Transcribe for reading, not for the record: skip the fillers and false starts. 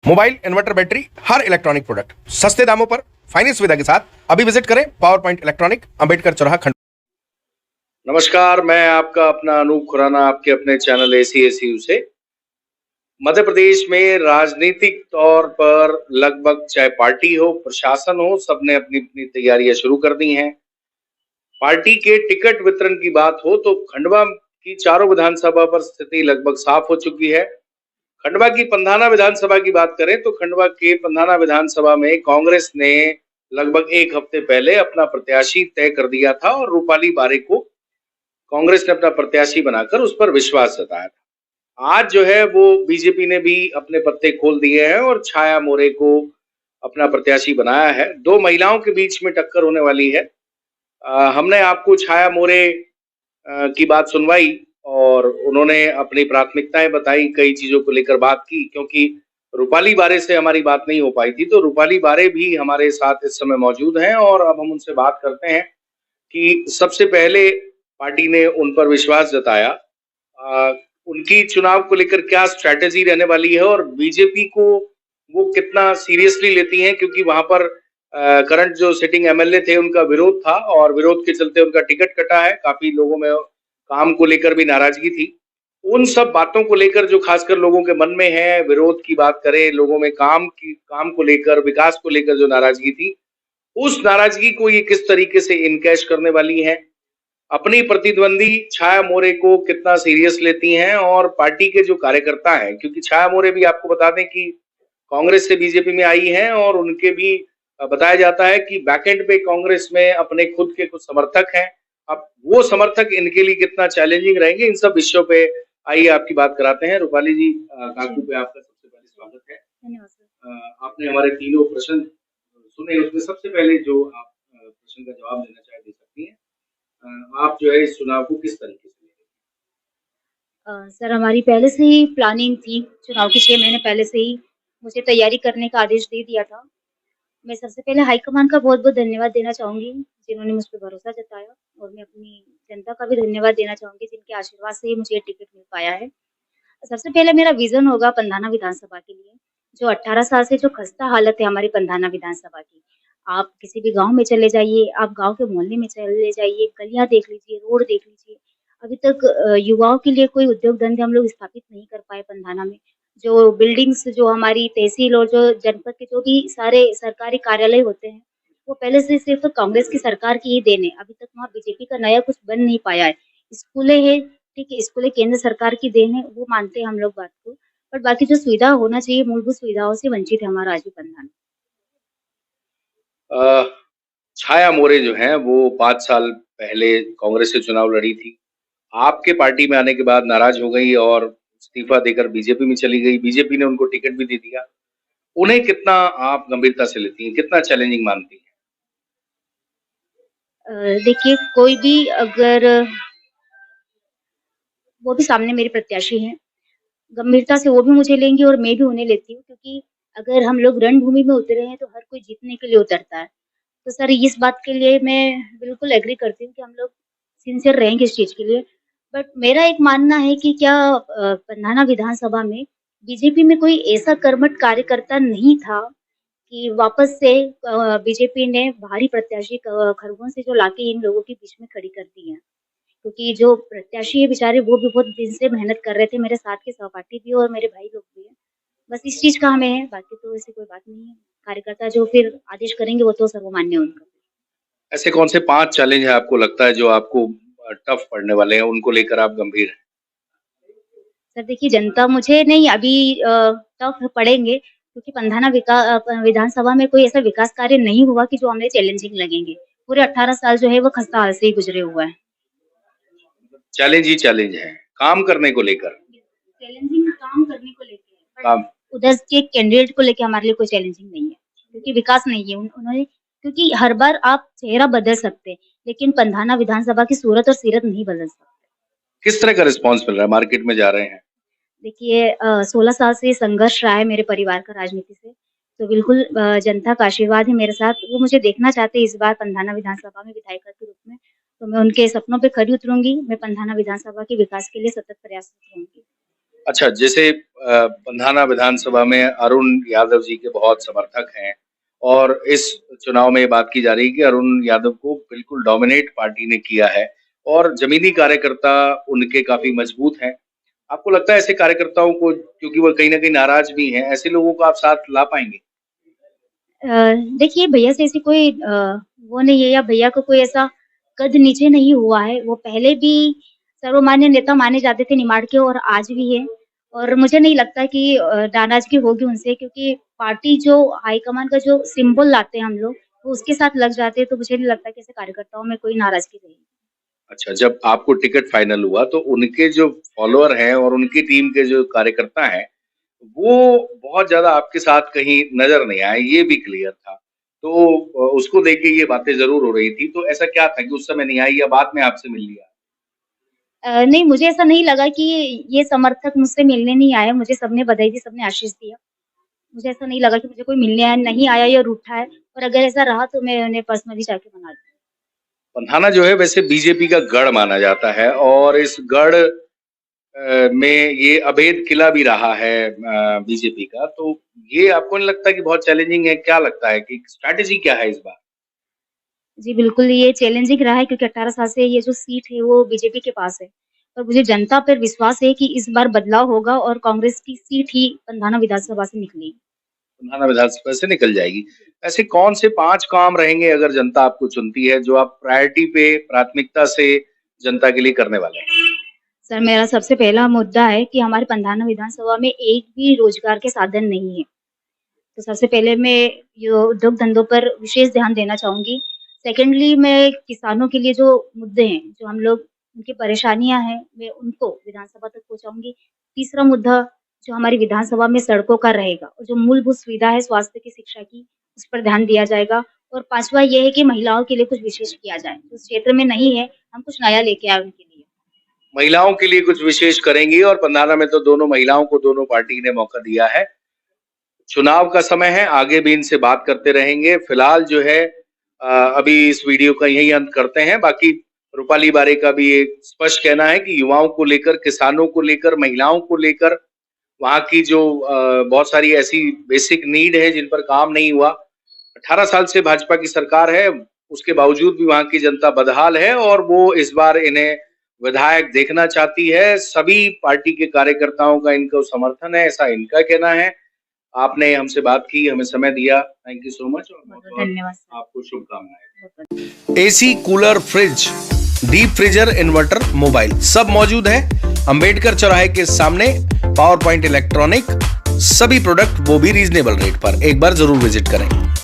Mobile, inverter, battery, हर electronic product सस्ते दामों पर फाइनेंस सुविधा के साथ अभी विजिट करें पावर पॉइंट इलेक्ट्रॉनिक, अंबेडकर चौराहा, खंड। नमस्कार, मैं आपका अपना अनूप खुराना आपके अपने चैनल एसीएसयू से। मध्य प्रदेश में राजनीतिक तौर पर लगभग चाहे पार्टी हो, प्रशासन हो, सबने अपनी-अपनी तैयारियां शुरू कर दी हैं। पार्टी के टिकट वितरण की बात हो तो खंडवा की चारों विधानसभा पर स्थिति लगभग साफ हो चुकी है। खंडवा की पंधाना विधानसभा की बात करें तो खंडवा के पंधाना विधानसभा में कांग्रेस ने लगभग 1 हफ्ते पहले अपना प्रत्याशी तय कर दिया था और रूपाली बारे को कांग्रेस ने अपना प्रत्याशी बनाकर उस पर विश्वास जताया था। आज जो है वो बीजेपी ने भी अपने पत्ते खोल दिए हैं और छाया मोरे को अपना प्रत्याशी बनाया है। 2 महिलाओं के बीच में टक्कर होने वाली है। हमने आपको छाया मोरे की बात सुनवाई और उन्होंने अपनी प्राथमिकताएं बताई, कई चीजों को लेकर बात की, क्योंकि रूपाली बारे से हमारी बात नहीं हो पाई थी। तो रूपाली बारे भी हमारे साथ इस समय मौजूद हैं और अब हम उनसे बात करते हैं कि सबसे पहले पार्टी ने उन पर विश्वास जताया। उनकी चुनाव को लेकर क्या स्ट्रैटेजी रहने वाली है और बीजेपी को वो कितना सीरियसली लेती हैं, क्योंकि वहां पर करंट जो सिटिंग एमएलए थे उनका विरोध था और विरोध के चलते उनका टिकट कटा है। काफी लोगों में काम को लेकर भी नाराजगी थी। उन सब बातों को लेकर जो खासकर लोगों के मन में है, विरोध की बात करें, लोगों में काम को लेकर, विकास को लेकर जो नाराजगी थी, उस नाराजगी को ये किस तरीके से इनकैश करने वाली हैं, अपनी प्रतिद्वंदी छाया मोरे को कितना सीरियस लेती हैं और पार्टी के जो कार्यकर्ता हैं, क्योंकि छाया मोरे भी आपको बता दें कि कांग्रेस से बीजेपी में आई हैं और उनके भी बताया जाता है कि बैकएंड पे कांग्रेस में अपने खुद के कुछ समर्थक हैं। अब वो समर्थक इनके लिए कितना चैलेंजिंग रहेंगे, इन सब विषयों पे आइए आपकी बात कराते हैं। रूपाली जी, काकू पे आपका सबसे पहले स्वागत है। धन्यवाद सर। आपने हमारे तीनों प्रश्न सुने, उसमें सबसे पहले जो आप प्रश्न का जवाब देना चाहे दे सकती हैं। आप जो है इस चुनाव को किस तरीके से सर, हमारी पहले से ही प्लानिंग थी। चुनाव के 6 महीने पहले से ही मुझे तैयारी करने का आदेश दे दिया था। मैं सबसे पहले हाईकमान का बहुत-बहुत धन्यवाद देना चाहूँगी, जिन्होंने मुझ पे भरोसा जताया, और मैं अपनी जनता का भी धन्यवाद देना चाहूँगी, जिनके आशीर्वाद से ही मुझे ये टिकट मिल पाया है। सबसे पहले मेरा विज़न होगा पंधाना विधानसभा के लिए, जो 18 साल से जो खस्ता हालत है हमारी पंधाना विधानसभा की। आप किसी भी गाँव में चले जाइए, आप गाँव के मोहल्ले में चले जाइए, गलियाँ देख लीजिए, रोड देख लीजिए। अभी तक युवाओं के लिए कोई उद्योग धंधे हम लोग स्थापित नहीं कर पाए पंधाना में। जो बिल्डिंग्स, जो हमारी तहसील और जो जनपद के जो भी सारे सरकारी कार्यालय होते हैं, वो पहले से सिर्फ़ कांग्रेस की सरकार की ही देन है। अभी तक वहाँ बीजेपी का नया कुछ बन नहीं पाया है। स्कूलें हैं, ठीक है, स्कूलें केंद्र सरकार की देन है, वो मानते हैं हम लोग बात को। बट बाकी जो सुविधा होना चाहिए, मूलभूत सुविधाओं से वंचित है हमारा आज भी पंधाना। छाया मोरे जो हैं वो 5 साल पहले कांग्रेस से चुनाव लड़ी थी। आपके पार्टी में आने के बाद नाराज हो गई और इस्तीफा देकर बीजेपी में चली गई। बीजेपी ने उनको टिकट भी दे दिया। उन्हें कितना आप गंभीरता से लेती हैं? कितना चैलेंजिंग मानती हैं? देखिए, कोई भी अगर वो भी सामने मेरे प्रत्याशी हैं, गंभीरता से वो भी मुझे लेंगे और मैं भी उन्हें लेती हूँ, क्योंकि अगर हम लोग रणभूमि में उतरे हैं तो हर कोई जीतने के लिए उतरता है। तो सर, इस बात के लिए मैं बिल्कुल एग्री करती हूँ कि हम लोग सिंसियर रहेंगे इस चीज़ के लिए। बट मेरा एक मानना है कि क्या पंधाना विधानसभा में बीजेपी में कोई ऐसा कर्मठ कार्यकर्ता नहीं था कि वापस से बीजेपी ने बाहरी प्रत्याशी खरगोन से जो लाके इन लोगों के बीच में खड़ी कर दी है। क्योंकि जो प्रत्याशी है बेचारे, वो भी बहुत दिन से मेहनत कर रहे थे, मेरे साथ के सहपाठी भी और मेरे भाई लोग भी हैं। बस इस चीज़ का हमें है, बाकी तो ऐसी कोई बात नहीं है। कार्यकर्ता जो फिर आदेश करेंगे वो तो सर्वमान्य है उनका। ऐसे कौन से 5 चैलेंज हैं आपको लगता है जो आपको टफ पड़ने वाले हैं, उनको लेकर आप गंभीर हैं? सर देखिए, जनता मुझे नहीं अभी टफ पड़ेंगे, क्योंकि पंधाना विधानसभा में कोई ऐसा विकास कार्य नहीं हुआ कि जो हमें चैलेंजिंग लगेंगे। पूरे 18 साल जो है वो खस्ता हाल से ही गुज़रे हुए हैं। चैलेंज ही चैलेंज है, काम करने को लेकर। चैलेंजिंग काम करने को लेके है, काम बट उधर के कैंडिडेट को लेके हमारे लिए कोई चैलेंजिंग नहीं है, क्योंकि विकास नहीं है। उन्होंने, क्योंकि हर बार आप चेहरा बदल सकते हैं, लेकिन पंधाना विधानसभा की सूरत और सीरत नहीं बदल सकते। किस तरह का रिस्पॉन्स मिल रहा है? मार्केट में जा रहे हैं। देखिए, 16 साल से संघर्ष रहा है मेरे परिवार का राजनीति से, तो बिल्कुल जनता का आशीर्वाद है मेरे साथ। वो मुझे देखना चाहते हैं इस बार पंधाना विधानसभा में विधायिका के रूप में, तो मैं उनके सपनों पे खरी उतरूँगी। मैं पंधाना विधानसभा के विकास के लिए सतत प्रयासरत रहूँगी। अच्छा, जैसे पंधाना विधानसभा में अरुण यादव जी के बहुत समर्थक हैं और इस चुनाव में ये बात की जा रही है कि अरुण यादव को बिल्कुल डोमिनेट पार्टी ने किया है और जमीनी कार्यकर्ता उनके काफी मजबूत हैं। आपको लगता है ऐसे कार्यकर्ताओं को, क्योंकि वो कहीं न कहीं नाराज भी हैं, ऐसे लोगों को आप साथ ला पाएँगे? देखिए भैया से ऐसी कोई वो नहीं है या भैया को कोई ऐसा कद नीचे नहीं हुआ है। वो पहले भी सर्वमान्य नेता माने जाते थे निमाड़ के और आज भी है। और मुझे नहीं लगता कि नाराज़गी होगी उनसे क्योंकि पार्टी जो हाईकमान का जो सिंबल लाते हैं हम लोग, वो उसके साथ लग जाते हैं तो मुझे नहीं लगता कि ऐसे कार्यकर्ताओं में कोई नाराज़गी रहेगी। अच्छा, जब आपको टिकट फाइनल हुआ तो उनके जो फॉलोअर हैं और उनकी टीम के जो कार्यकर्ता हैं, वो बहुत ज़्यादा आपके साथ कहीं नज़र नहीं आए, ये भी क्लियर था। तो उसको देख के ये बातें ज़रूर हो रही थी, तो ऐसा क्या था कि उस समय नहीं आई या बाद में आपसे मिल लिया? नहीं मुझे ऐसा नहीं लगा कि ये समर्थक मुझसे मिलने नहीं आए, मुझे सबने बधाई दी, सबने आशीष दिया। मुझे ऐसा नहीं लगा कि मुझे कोई मिलने आया नहीं आया या रूठा है और अगर ऐसा रहा तो मैं उन्हें पर्सनली जाके मना लूँगी। पंधाना जो है वैसे बीजेपी का गढ़ माना जाता है और इस गढ़ में ये अभेद किला भी रहा है बीजेपी का, तो ये आपको नहीं लगता कि बहुत चैलेंजिंग है? क्या लगता है कि स्ट्रैटेजी क्या है इस बार? जी, बिल्कुल ये चैलेंजिंग रहा है क्योंकि 18 साल से ये जो सीट है वो बीजेपी के पास है। और मुझे जनता पर विश्वास है कि इस बार बदलाव होगा और कांग्रेस की सीट ही पंधाना विधानसभा से निकलेगी। पंधाना विधानसभा से निकल जाएगी। ऐसे कौन से 5 काम रहेंगे अगर जनता आपको चुनती है, जो आप प्रायोरिटी पे प्राथमिकता से जनता के लिए करने वाले हैं? सर मेरा सबसे पहला मुद्दा है कि हमारे पंधाना विधानसभा में एक भी रोजगार के साधन नहीं है। तो सबसे पहले मैं यो उद्योग धंधों पर विशेष ध्यान देना चाहूँगी। सेकेंडली मैं किसानों के लिए जो मुद्दे हैं, जो हम लोग उनकी परेशानियाँ हैं, मैं उनको विधानसभा तक पहुँचाऊँगी। तीसरा मुद्दा जो हमारी विधानसभा में सड़कों का रहेगा और जो मूलभूत सुविधा है स्वास्थ्य की, शिक्षा की, उस पर ध्यान दिया जाएगा। और पाँचवा ये है कि महिलाओं के लिए कुछ विशेष किया जाए। उस क्षेत्र में नहीं है, हम कुछ नया लेके आए उनके लिए। महिलाओं के लिए कुछ विशेष करेंगी और पंधाना में तो दोनों महिलाओं को दोनों पार्टी ने मौका दिया है। चुनाव का समय है, आगे भी इनसे बात करते रहेंगे। फिलहाल जो है अभी इस वीडियो का यही अंत करते हैं। बाकी रूपाली बारे का भी एक स्पष्ट कहना है कि युवाओं को लेकर, किसानों को लेकर, महिलाओं को लेकर, वहाँ की जो बहुत सारी ऐसी बेसिक नीड है जिन पर काम नहीं हुआ। 18 साल से भाजपा की सरकार है, उसके बावजूद भी वहाँ की जनता बदहाल है और वो इस बार इन्हें विधायक देखना चाहती है। सभी पार्टी के कार्यकर्ताओं का इनको समर्थन है, ऐसा इनका कहना है। आपने हमसे बात की, हमें समय दिया। थैंक यू सो मच और बहुत-बहुत धन्यवाद सर। आपको शुभकामनाएँ। AC, cooler, fridge, deep freezer, inverter, mobile सब मौजूद है अंबेडकर चौराहे के सामने। पावर पॉइंट इलेक्ट्रॉनिक, सभी प्रोडक्ट वो भी रीजनेबल रेट पर। एक बार जरूर विजिट करें।